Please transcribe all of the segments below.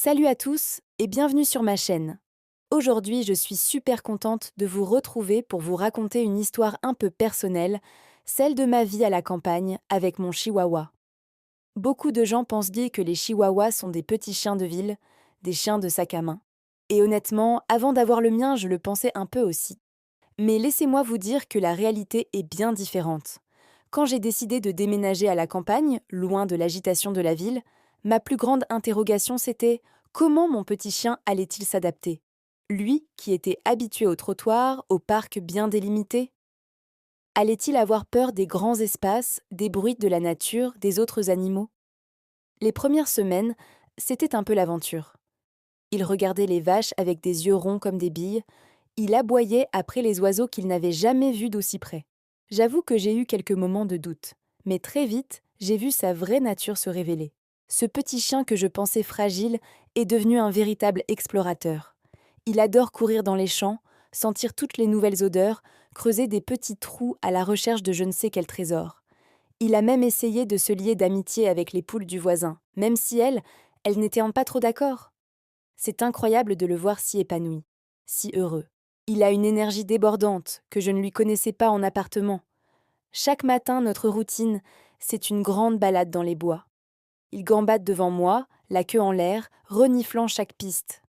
Salut à tous et bienvenue sur ma chaîne. Aujourd'hui, je suis super contente de vous retrouver pour vous raconter une histoire un peu personnelle, celle de ma vie à la campagne avec mon chihuahua. Beaucoup de gens pensent dire que les chihuahuas sont des petits chiens de ville, des chiens de sac à main. Et honnêtement, avant d'avoir le mien, je le pensais un peu aussi. Mais laissez-moi vous dire que la réalité est bien différente. Quand j'ai décidé de déménager à la campagne, loin de l'agitation de la ville, ma plus grande interrogation c'était comment mon petit chien allait-il s'adapter? Lui, qui était habitué au trottoir, au parc bien délimité, allait-il avoir peur des grands espaces, des bruits de la nature, des autres animaux? Les premières semaines, c'était un peu l'aventure. Il regardait les vaches avec des yeux ronds comme des billes, il aboyait après les oiseaux qu'il n'avait jamais vus d'aussi près. J'avoue que j'ai eu quelques moments de doute, mais très vite, j'ai vu sa vraie nature se révéler. Ce petit chien que je pensais fragile est devenu un véritable explorateur. Il adore courir dans les champs, sentir toutes les nouvelles odeurs, creuser des petits trous à la recherche de je ne sais quel trésor. Il a même essayé de se lier d'amitié avec les poules du voisin, même si elles n'étaient pas trop d'accord. C'est incroyable de le voir si épanoui, si heureux. Il a une énergie débordante que je ne lui connaissais pas en appartement. Chaque matin, notre routine, c'est une grande balade dans les bois. Il gambade devant moi, la queue en l'air, reniflant chaque piste.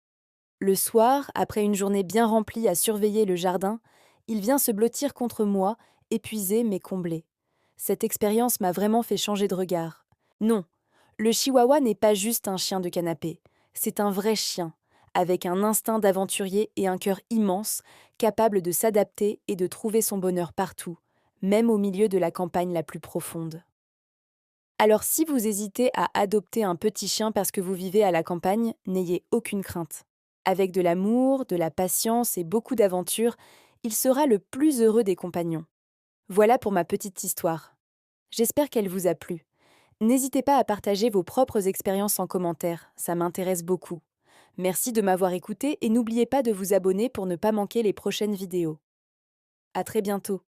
Le soir, après une journée bien remplie à surveiller le jardin, il vient se blottir contre moi, épuisé mais comblé. Cette expérience m'a vraiment fait changer de regard. Non, le chihuahua n'est pas juste un chien de canapé, c'est un vrai chien, avec un instinct d'aventurier et un cœur immense, capable de s'adapter et de trouver son bonheur partout, même au milieu de la campagne la plus profonde. Alors si vous hésitez à adopter un petit chien parce que vous vivez à la campagne, n'ayez aucune crainte. Avec de l'amour, de la patience et beaucoup d'aventure, il sera le plus heureux des compagnons. Voilà pour ma petite histoire. J'espère qu'elle vous a plu. N'hésitez pas à partager vos propres expériences en commentaire, ça m'intéresse beaucoup. Merci de m'avoir écouté et n'oubliez pas de vous abonner pour ne pas manquer les prochaines vidéos. À très bientôt.